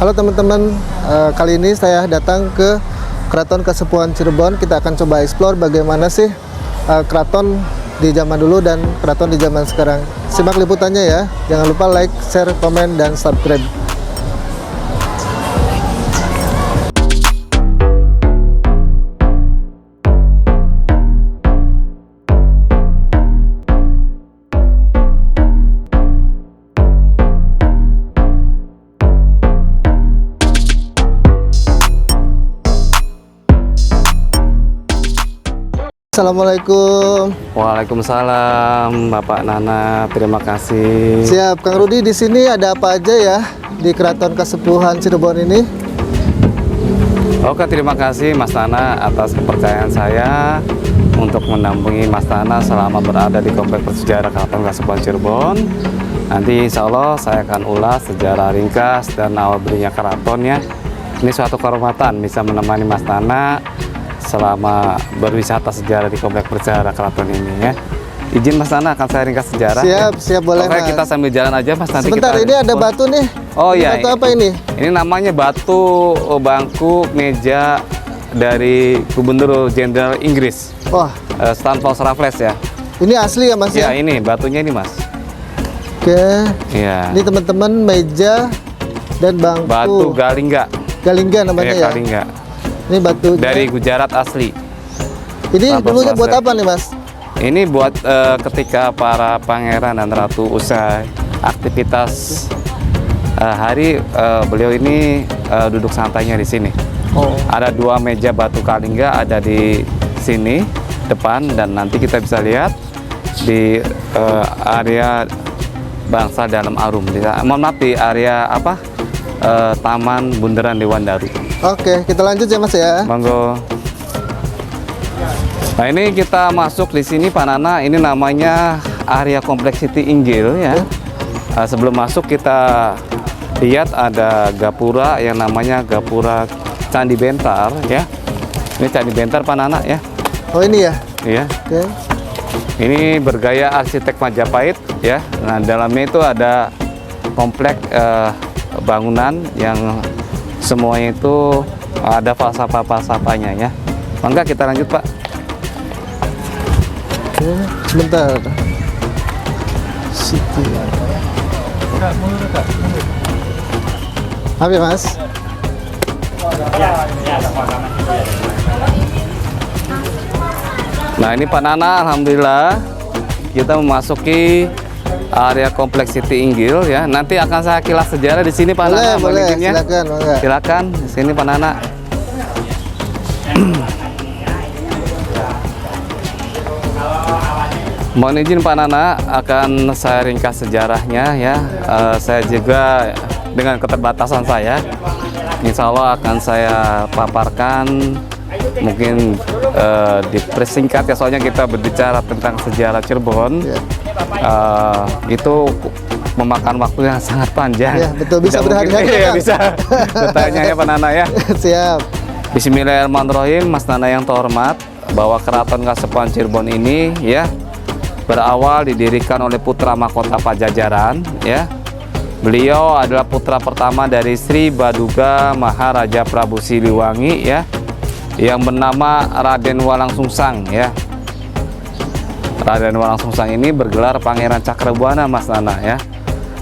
Halo teman-teman, kali ini saya datang ke Keraton Kasepuhan Cirebon. Kita akan coba explore bagaimana sih keraton di zaman dulu dan keraton di zaman sekarang. Simak liputannya ya. Jangan lupa like, share, komen, dan subscribe. Assalamualaikum. Waalaikumsalam, Bapak Nana. Terima kasih. Siap, Kang Rudi. Di sini ada apa aja ya di Keraton Kasepuhan Cirebon ini? Oke, terima kasih Mas Nana atas kepercayaan saya untuk mendampingi Mas Nana selama berada di Komplek Bersejarah Keraton Kasepuhan Cirebon. Nanti insya Allah saya akan ulas sejarah ringkas dan awal berdirinya keratonnya. Ini suatu kehormatan bisa menemani Mas Nana selama berwisata sejarah di Komplek Bersejarah Keraton ini ya. Izin Mas Nana akan saya ringkas sejarah. Siap boleh. Oke, Mas. Kita sambil jalan aja Mas. Nanti sebentar, kita ini ada batu nih. Oh iya. Batu apa ini? Ini namanya batu bangku meja dari Gubernur Jenderal Inggris. Wah, Stanford Raffles ya. ini asli ya Mas Ya, ya? ini batunya ini Mas. Oke. Iya. Ini teman-teman meja dan bangku. Batu Galingga. Galingga namanya ya? Galingga. Ini batu Dari Gujarat asli. Ini Stanford dulunya buat Raffles. apa nih Mas? Ini buat ketika para pangeran dan ratu usai aktivitas hari, beliau ini duduk santainya di sini. Oh. Ada dua meja batu Kalingga ada di sini depan, dan nanti kita bisa lihat di area bangsa dalam Arum. Mohon maaf, di area apa? Taman Bundaran Dewan Daru. Oke, kita lanjut ya Mas ya. Monggo. Nah, ini kita masuk di sini Pak Nana. Ini namanya area Kompleksiti Inggil ya. Sebelum masuk kita lihat ada gapura yang namanya gapura Candi Bentar ya. Ini Candi Bentar Pak Nana ya. Oh, ini ya? Iya. Oke. Ini bergaya arsitek Majapahit ya. Nah, dalamnya itu ada komplek bangunan yang semuanya itu ada falsafah-falsafahnya ya. Mangga kita lanjut Pak. Oke, sebentar. Situ. Apa ya Mas? Nah, ini Pak Nana, alhamdulillah kita memasuki area Kompleks Siti Inggil ya. Nanti akan saya kilas sejarah di sini Pak Nana. Boleh, izinnya. silakan, Bangga. Silakan di sini Pak Nana. Mohon izin Pak Nana, akan saya ringkas sejarahnya ya. Saya juga dengan keterbatasan saya, insya Allah akan saya paparkan mungkin dipersingkat ya, soalnya kita berbicara tentang sejarah Cirebon. Ya. Itu memakan waktu yang sangat panjang. Ya, betul, bisa Tidak mungkin- berhari-hari, Iya, Kang. bisa. Bertanya ya Pak Nana ya. Siap. Bismillahirrahmanirrahim. Mas Nana yang terhormat, bahwa Keraton Kasepuhan Cirebon ini ya berawal didirikan oleh putra mahkota Pajajaran ya. Beliau adalah putra pertama dari Sri Baduga Maharaja Prabu Siliwangi ya, yang bernama Raden Walangsungsang ya. Raden Walangsungsang ini bergelar Pangeran Cakrabuana Mas Nana ya.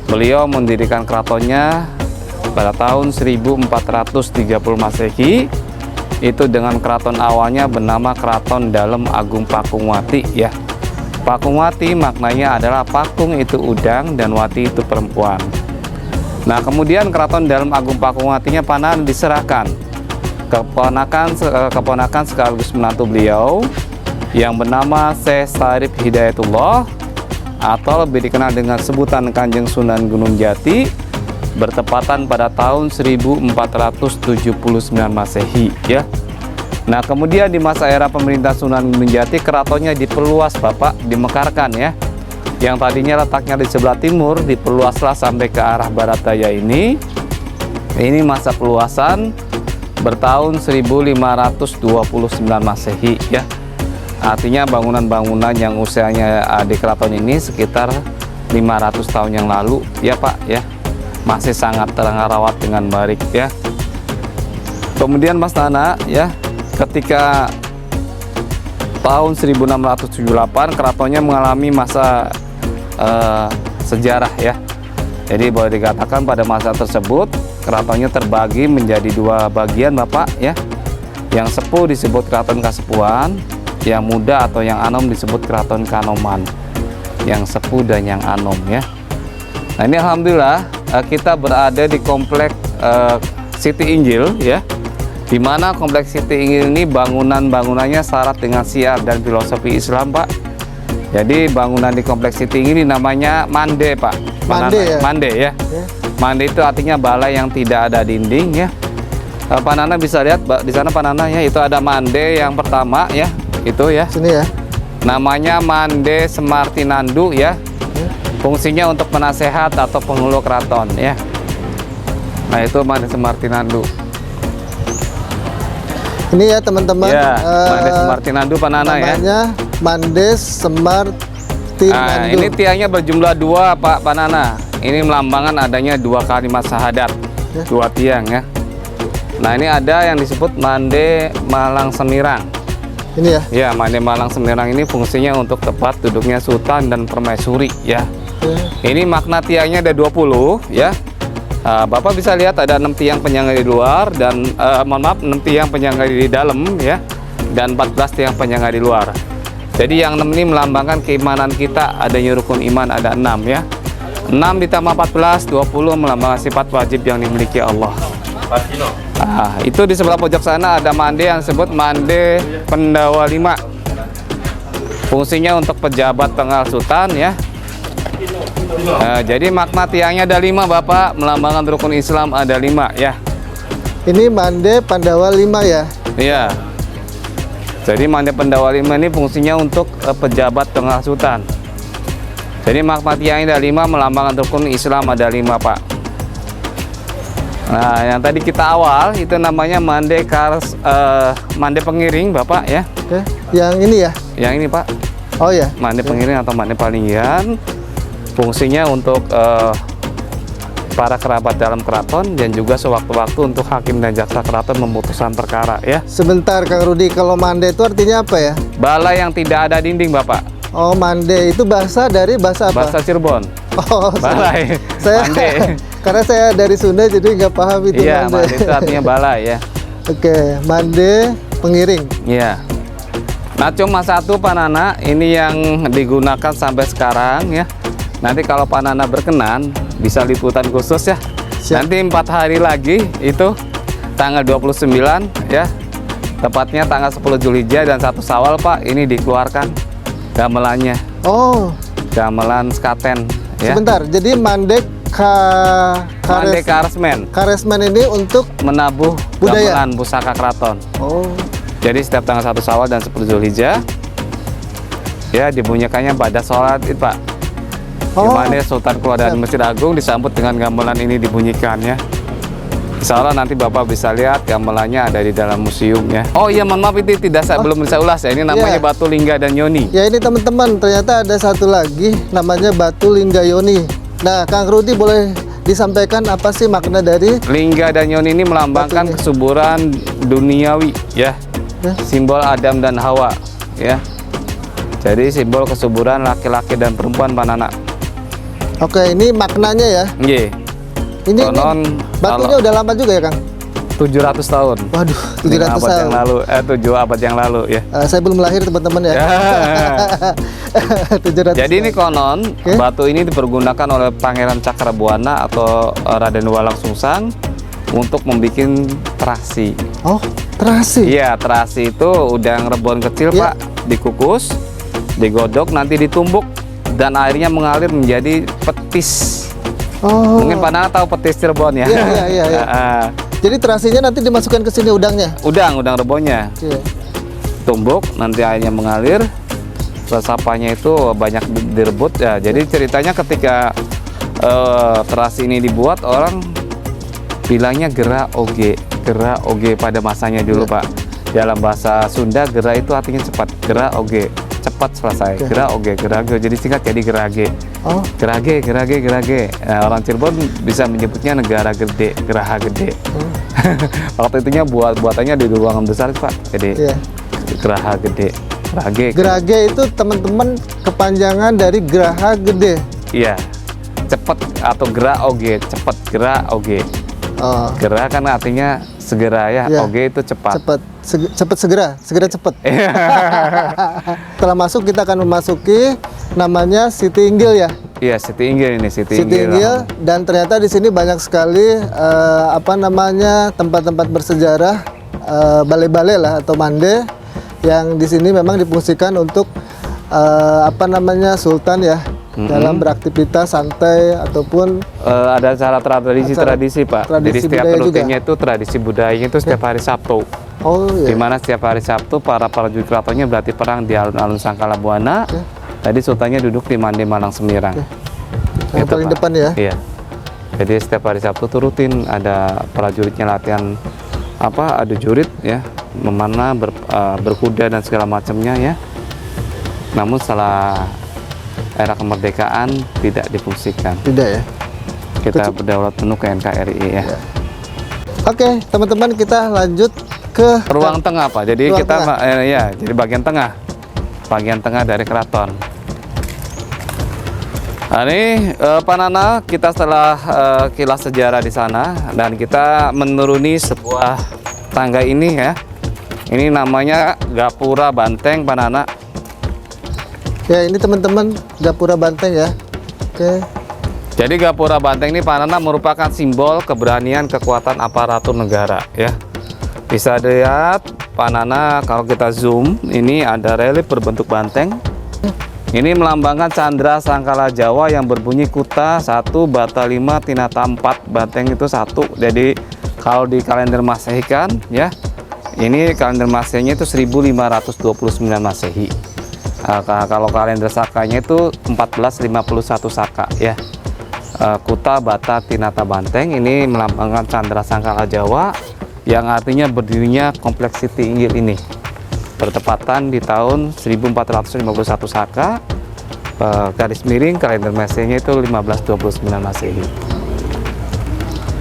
Beliau mendirikan keratonnya pada tahun 1430 Masehi, itu dengan keraton awalnya bernama Keraton Dalem Agung Pakungwati ya. Pakungwati maknanya adalah Pakung itu udang dan Wati itu perempuan. Nah, kemudian Keraton Dalem Agung Pakungwatinya Panan diserahkan keponakan sekaligus menantu beliau yang bernama Syekh Sarip Hidayatullah, atau lebih dikenal dengan sebutan Kanjeng Sunan Gunung Jati, bertepatan pada tahun 1479 Masehi ya. Nah, kemudian di masa era pemerintah Sunan Gunung Jati, keratonnya diperluas Bapak, dimekarkan ya. Yang tadinya letaknya di sebelah timur, diperluaslah sampai ke arah barat daya ini. Ini masa perluasan bertahun 1529 Masehi ya. Artinya bangunan-bangunan yang usianya di keraton ini sekitar 500 tahun yang lalu ya Pak ya. masih sangat terawat dengan baik ya. Kemudian Mas Nana ya, ketika tahun 1678 keratonnya mengalami masa sejarah ya. Jadi boleh dikatakan pada masa tersebut keratonnya terbagi menjadi dua bagian Bapak ya. Yang sepuh disebut Keraton Kasepuhan, yang muda atau yang anom disebut Keraton Kanoman. Yang sepuh dan yang anom ya. Nah ini alhamdulillah kita berada di komplek Siti Injil ya, di mana kompleks Siti Injil ini bangunannya syarat dengan syiar dan filosofi Islam Pak. Jadi bangunan di kompleks Siti Injil ini namanya Mande Pak. Mande ya? Mande ya. Mande itu artinya balai yang tidak ada dinding ya. Pak Nana bisa lihat di sana Pak Nana ya, itu ada Mande yang pertama ya, itu ya. Sini ya. Namanya Mande Semartinandu ya. Fungsinya untuk penasehat atau penghulu keraton ya. Nah itu Mande Semartinandu. Ini ya teman-teman. Ya, Mande Semartinandu Pak Nana ya. Namanya Mande Semartinandu. Nah, ini tiangnya berjumlah 2 Pak Nana. Ini melambangkan adanya 2 kalimat syahadat, 2 tiang ya. Nah ini ada yang disebut Mande Malang Semirang. Ini ya. Ya, Mande Malang Semirang ini fungsinya untuk tempat duduknya sultan dan permaisuri ya. Ini makna tiangnya ada 20 ya. Bapak bisa lihat ada 6 tiang penyangga di luar dan mohon maaf 6 tiang penyangga di dalam ya, dan 14 tiang penyangga di luar. Jadi yang 6 ini melambangkan keimanan kita, adanya rukun iman ada 6 ya. 6 ditambah 14, 20 melambangkan sifat wajib yang dimiliki Allah. Itu di sebelah pojok sana ada Mande yang disebut Mande Pendawa 5. Fungsinya untuk pejabat pengawal sultan ya. Jadi makna tiangnya ada 5 Bapak, melambangkan rukun Islam ada 5 ya. Ini Mande Pandawa 5 ya. Iya. Jadi Mande Pendawa 5 ini fungsinya untuk pejabat pengawal sultan. Jadi makna tiangnya ada 5, melambangkan rukun Islam ada 5 Pak. Nah yang tadi kita awal itu namanya Mande Mande Pengiring Bapak ya. Oke. Yang ini ya. Yang ini Pak. Oh ya. Mande Pengiring atau Mande Palinggihan. Fungsinya untuk para kerabat dalam keraton dan juga sewaktu-waktu untuk hakim dan jaksa keraton memutuskan perkara ya. Sebentar Kang Rudi, kalau Mande itu artinya apa ya? Balai yang tidak ada dinding Bapak. Oh Mande itu bahasa dari bahasa apa? Bahasa Cirebon. Oh Balai. saya Mande. karena saya dari Sunda jadi nggak paham itu. Iya, Mande itu artinya balai ya. Oke, Mande Pengiring. Iya. Nah cuma satu Pak Nana, ini yang digunakan sampai sekarang ya. Nanti kalau Pak Nana berkenan bisa liputan khusus ya. Siap. Nanti 4 hari lagi itu tanggal 29 ya. Tepatnya tanggal 10 Zulhijjah dan 1 Syawal Pak, ini dikeluarkan gamelannya. Oh, Gamelan Skaten ya. sebentar. Jadi Mande Mande Karesmen Karesmen ini untuk menabuh budaya. gamelan pusaka keraton. Oh. Jadi setiap tanggal 1 Syawal dan 10 Zulhijjah ya dibunyikannya pada sholat itu Pak. Oh. Dimana Sultan keluar dari Masjid Agung disambut dengan gamelan ini dibunyikan ya. Insya Allah nanti Bapak bisa lihat gamelannya ada di dalam museum ya. Oh iya mohon maaf itu tidak belum bisa ulas ya. Ini namanya Iya. Batu Lingga dan Yoni. Ya ini teman-teman, ternyata ada satu lagi namanya Batu Linggayoni. Nah, Kang Rudi boleh disampaikan apa sih makna dari Lingga dan Yoni ini melambangkan Batu ini. kesuburan duniawi ya. Ya. Simbol Adam dan Hawa ya. Jadi simbol kesuburan laki-laki dan perempuan Pak Nana. Oke, ini maknanya ya. Nggih. Ini Konon batunya udah lama juga ya, Kang? 700 tahun. Waduh, 5 700 abad tahun. yang lalu, 7 abad yang lalu ya. Saya belum lahir teman-teman ya. 700. Jadi ini konon Oke. batu ini dipergunakan oleh Pangeran Cakrabuana atau Raden Walang Sungsang untuk membuat terasi. Oh, terasi. Iya, terasi itu udang rebon kecil Iya. Pak, dikukus, digodok, nanti ditumbuk dan airnya mengalir menjadi petis. Oh. Mungkin Pak Nana tahu petis Cirebon ya. Iya. Jadi terasinya nanti dimasukkan ke sini udangnya. udang rebonnya. Iya. Tumbuk, nanti airnya mengalir, resapannya itu banyak direbut ya. Jadi ceritanya ketika terasi ini dibuat, orang bilangnya gera oge pada masanya dulu Ya. Pak. Dalam bahasa Sunda gera itu artinya cepat, gera oge cepat selesai. Oke. Gera oge, gerage. Jadi singkat jadi gerage. Oh, Gerage, gerage, gerage. Nah, orang Cirebon bisa menyebutnya negara gede, geraha gede. Waktu itunya buatannya di ruangan besar, Pak. Jadi iya. geraha gede, gerage. Gerage itu teman-teman kepanjangan dari Geraha Gede. Iya. Cepet atau gera oge, cepet gera oge. Oh, Gera kan artinya segera ya, Iya. oge itu cepat. cepet segera cepet. Setelah masuk kita akan memasuki namanya Siti Inggil ya. Iya, Siti Inggil ini, Siti Siti Inggil. Inggil, dan ternyata di sini banyak sekali apa namanya tempat-tempat bersejarah, balai-balai lah atau mande yang di sini memang difungsikan untuk apa namanya sultan ya dalam beraktivitas santai ataupun Ada acara tradisi-tradisi, Pak. tradisi Jadi setiap budaya rutinnya itu tradisi budayanya itu setiap hari Sabtu. oh Di ya. mana setiap hari Sabtu para prajurit keratonnya berarti perang di alun-alun Sangkala Buana. Tadi sultannya duduk di Mande Malang Semirang. Yang Gitu, paling Pak. depan ya. Iya. Jadi setiap hari Sabtu tuh rutin ada prajuritnya latihan adu jurit ya, memanah, berkuda dan segala macamnya ya. Namun setelah era kemerdekaan tidak difungsikan. Tidak ya. Kita berdaulat penuh ke NKRI ya. Oke, teman-teman kita lanjut ke Ruang tengah, Pak. Jadi Ruang kita tengah. ya, jadi bagian tengah. Bagian tengah dari keraton. Nah, ini Pak Nana, kita setelah kilas sejarah di sana dan kita menuruni sebuah tangga ini ya. Ini namanya Gapura Banteng, Pak Nana. Ya, ini teman-teman Gapura Banteng ya. Oke. Jadi Gapura Banteng ini Pak Nana merupakan simbol keberanian kekuatan aparatur negara ya. Bisa dilihat Pak Nana kalau kita zoom, ini ada relief berbentuk banteng. Ini melambangkan Candra Sangkala Jawa yang berbunyi Kuta 1, Bata 5, Tinata 4, Banteng itu 1. Jadi kalau di kalender Masehi kan ya, ini kalender Masehinya itu 1529 Masehi. Kalau kalender Sakanya itu 1451 Saka ya. Kuta, Bata, Tinata, Banteng ini melambangkan Candra Sangkala Jawa yang artinya berdirinya kompleks Siti Inggil ini. Bertepatan di tahun 1451 Saka, garis miring kalender Masehinya itu 1529 Masehi.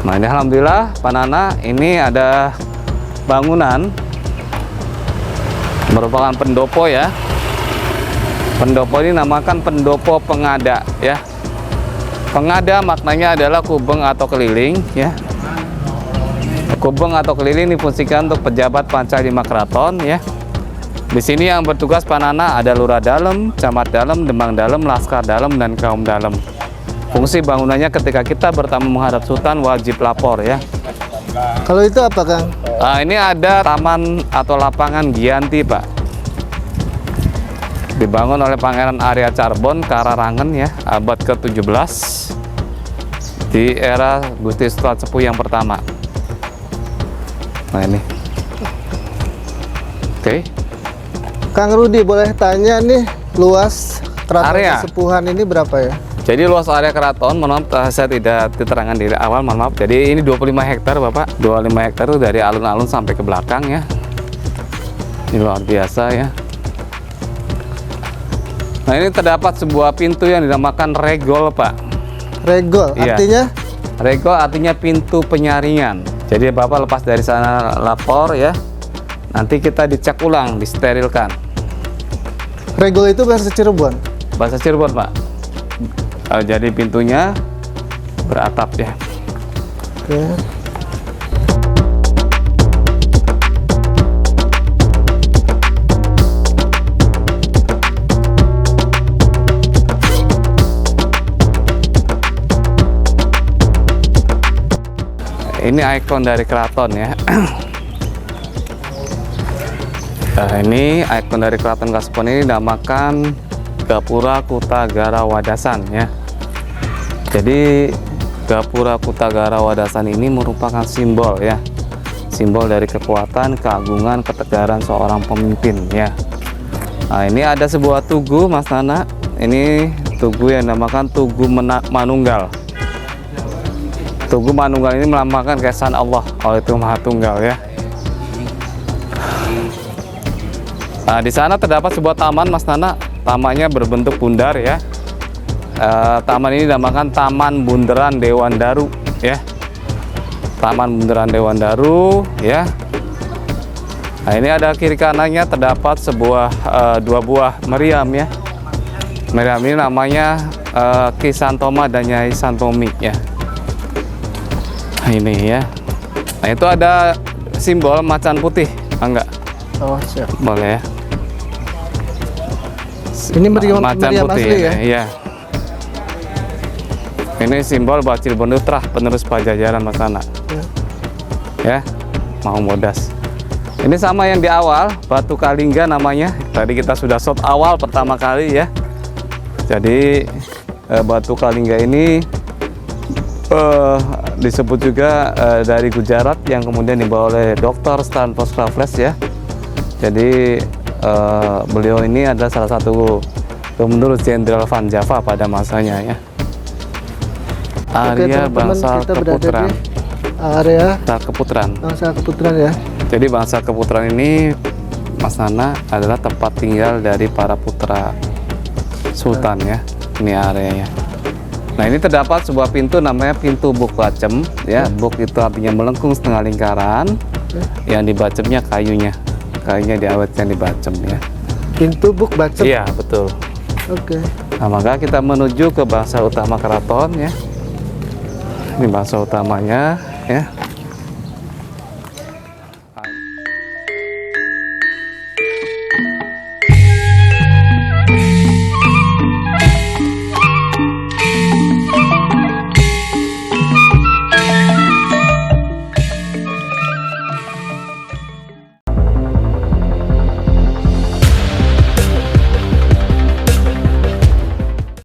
Nah ini alhamdulillah Pak Nana, ini ada bangunan merupakan pendopo ya. Pendopo ini namakan pendopo pengada ya. Pengada maknanya adalah kubeng atau keliling ya. Kubeng atau keliling difungsikan untuk pejabat Pancalima Keraton ya. Di sini yang bertugas Pak Nana ada Lurah Dalem, Camat Dalem, Demang Dalem, Laskar Dalem, dan Kaum Dalem. Fungsi bangunannya ketika kita bertamu menghadap Sultan wajib lapor ya. Kalau itu apa, Kang? Nah, ini ada taman atau lapangan Giyanti, Pak. Dibangun oleh Pangeran Arya Carbon Kararangen ya, abad ke-17 di era Gusti Sultan Sepuh yang pertama. Nah ini. Oke. Kang Rudi boleh tanya nih, luas keraton Area. Kesepuhan ini berapa ya? Jadi luas area keraton, mohon maaf saya tidak diterangkan di awal, mohon maaf. Jadi ini 25 hektar Bapak, 25 hektar itu dari alun-alun sampai ke belakang ya. Ini luar biasa ya. Nah ini terdapat sebuah pintu yang dinamakan regol Pak. Regol, Iya. artinya? Regol artinya pintu penyaringan. Jadi Bapak lepas dari sana lapor ya. Nanti kita dicek ulang, disterilkan. Regol itu bahasa Cirebon? Bahasa Cirebon Pak. Jadi pintunya beratap ya. Oke. Ini ikon dari keraton ya. Nah, ini ikon dari keraton Kasepuhan ini dinamakan Gapura Kutagara Wadasan ya. Jadi Gapura Kutagara Wadasan ini merupakan simbol ya. Simbol dari kekuatan, keagungan, ketegaran seorang pemimpin ya. Nah, ini ada sebuah tugu Mas Nana. Ini tugu yang dinamakan Tugu Manunggal. Tugu Manunggal ini melambangkan keesaan Allah, Allah itu Maha Tunggal ya. Nah, di sana terdapat sebuah taman, Mas Nana. Tamannya berbentuk bundar ya. Taman ini dinamakan Taman Bundaran Dewan Daru ya. Taman Bundaran Dewan Daru ya. Nah, ini ada kiri kanannya terdapat sebuah dua buah meriam ya. Meriam ini namanya Ki Santoma dan Nyai Santomi ya. Nah, ini ya. Nah, itu ada simbol macan putih, enggak? Oh, siap. Boleh ya. Ini meriam Macan putih asli ya? Iya. Ini simbol bahwa Cirebon Putra penerus Pajajaran, Mas Nana. Ya, mau modas. Ini sama yang di awal, Batu Kalingga namanya. Tadi kita sudah shot awal pertama kali ya. Jadi Batu Kalingga ini disebut juga dari Gujarat yang kemudian dibawa oleh Dr. Stanford Raffles ya. Jadi beliau ini adalah salah satu penerus Jenderal Van Java pada masanya ya. Oke, Area teman-teman, Bangsa kita berada Keputran. di area Keputran. Bangsa Keputran ya. Jadi Bangsa Keputran ini, Mas Nana, adalah tempat tinggal dari para putra Sultan ya. Ini areanya. Nah, ini terdapat sebuah pintu namanya pintu Buk Bacem ya. Buk itu artinya melengkung setengah lingkaran. Yang dibacemnya kayunya. Kayunya diawetkan di bacem ya. Pintu Buk Bacem. Iya, betul. Oke. Nah, maka kita menuju ke bangsa utama keraton ya. Ini bangsa utamanya ya.